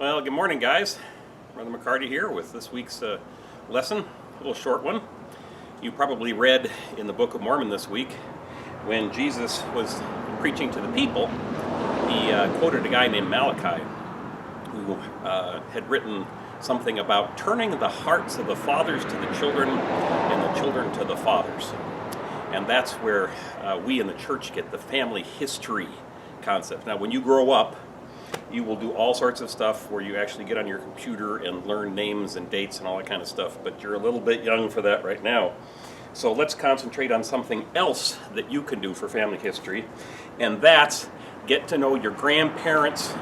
Well, good morning, guys. Brother McCarty here with this week's lesson, a little short one. You probably read in the Book of Mormon this week when Jesus was preaching to the people. He quoted a guy named Malachi who had written something about turning the hearts of the fathers to the children and the children to the fathers. And that's where we in the church get the family history concept. Now, when you grow up, you will do all sorts of stuff where you actually get on your computer and learn names and dates and all that kind of stuff, but you're a little bit young for that right now. So let's concentrate on something else that you can do for family history, and that's get to know your grandparents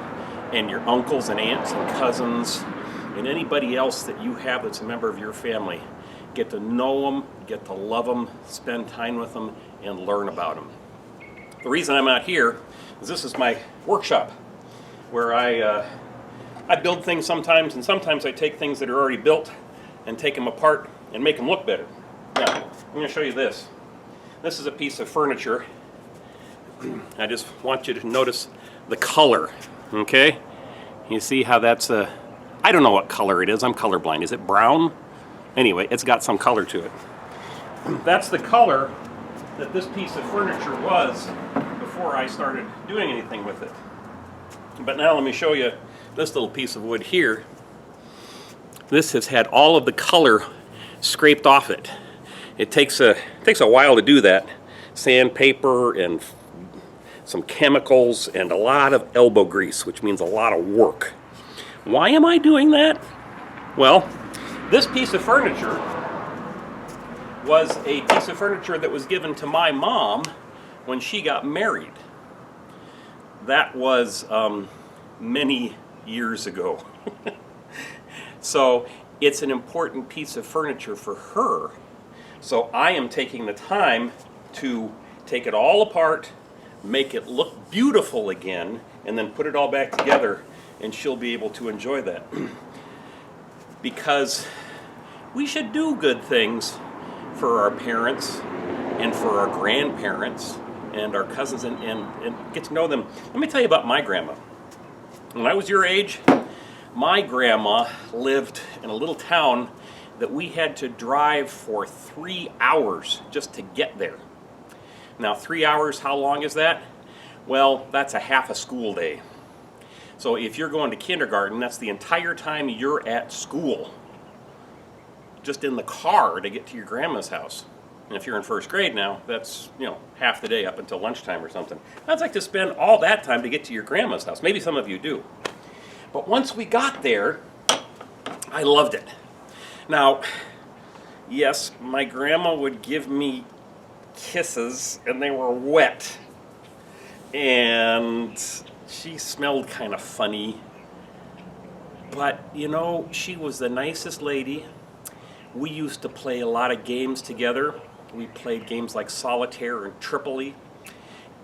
and your uncles and aunts and cousins and anybody else that you have that's a member of your family. Get to know them, get to love them, spend time with them, and learn about them. The reason I'm out here is this is my workshop, where I build things sometimes, and sometimes I take things that are already built and take them apart and make them look better. Now, I'm going to show you this. This is a piece of furniture. I just want you to notice the color, okay? You see how that's I don't know what color it is. I'm colorblind. Is it brown? Anyway, it's got some color to it. That's the color that this piece of furniture was before I started doing anything with it. But now let me show you this little piece of wood here. This has had all of the color scraped off it. It takes a while to do that. Sandpaper and some chemicals and a lot of elbow grease, which means a lot of work. Why am I doing that? Well, this piece of furniture was a piece of furniture that was given to my mom when she got married. That was many years ago. So it's an important piece of furniture for her. So I am taking the time to take it all apart, make it look beautiful again, and then put it all back together, and she'll be able to enjoy that. Because we should do good things for our parents and for our grandparents and our cousins and get to know them. Let me tell you about my grandma. When I was your age, my grandma lived in a little town that we had to drive for 3 hours just to get there. Now, 3 hours, how long is that? Well, that's a half a school day. So if you're going to kindergarten, that's the entire time you're at school, just in the car to get to your grandma's house. And if you're in first grade now, that's, half the day up until lunchtime or something. I'd like to spend all that time to get to your grandma's house. Maybe some of you do. But once we got there, I loved it. Now, yes, my grandma would give me kisses, and they were wet. And she smelled kind of funny. But, she was the nicest lady. We used to play a lot of games together. We played games like Solitaire and Tripoli.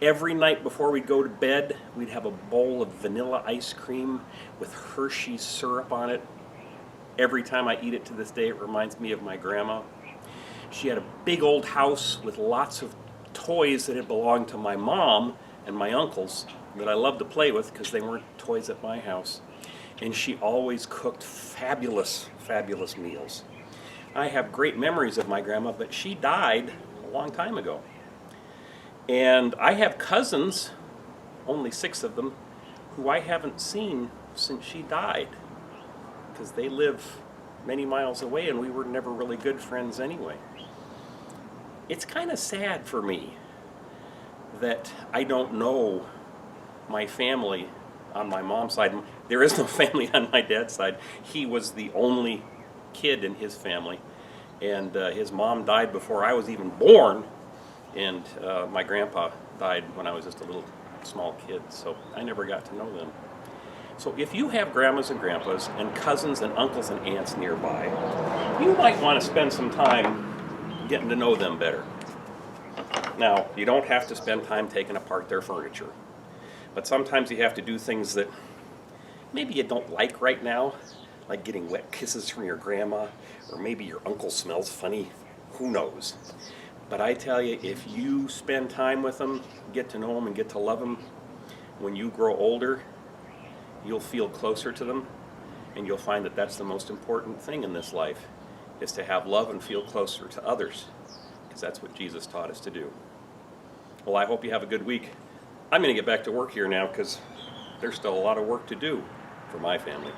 Every night before we'd go to bed, we'd have a bowl of vanilla ice cream with Hershey's syrup on it. Every time I eat it to this day, it reminds me of my grandma. She had a big old house with lots of toys that had belonged to my mom and my uncles that I loved to play with because they weren't toys at my house. And she always cooked fabulous, fabulous meals. I have great memories of my grandma, but she died a long time ago. And I have cousins, only 6 of them, who I haven't seen since she died, because they live many miles away and we were never really good friends anyway. It's kind of sad for me that I don't know my family on my mom's side. There is no family on my dad's side. He was the only kid in his family, and his mom died before I was even born, and my grandpa died when I was just a little small kid, so I never got to know them. So if you have grandmas and grandpas and cousins and uncles and aunts nearby, you might want to spend some time getting to know them better. Now, you don't have to spend time taking apart their furniture, but sometimes you have to do things that maybe you don't like right now, like getting wet kisses from your grandma, or maybe your uncle smells funny. Who knows? But I tell you, if you spend time with them, get to know them and get to love them, when you grow older, you'll feel closer to them And you'll find that that's the most important thing in this life, is to have love and feel closer to others, because that's what Jesus taught us to do. Well, I hope you have a good week. I'm going to get back to work here now because there's still a lot of work to do for my family.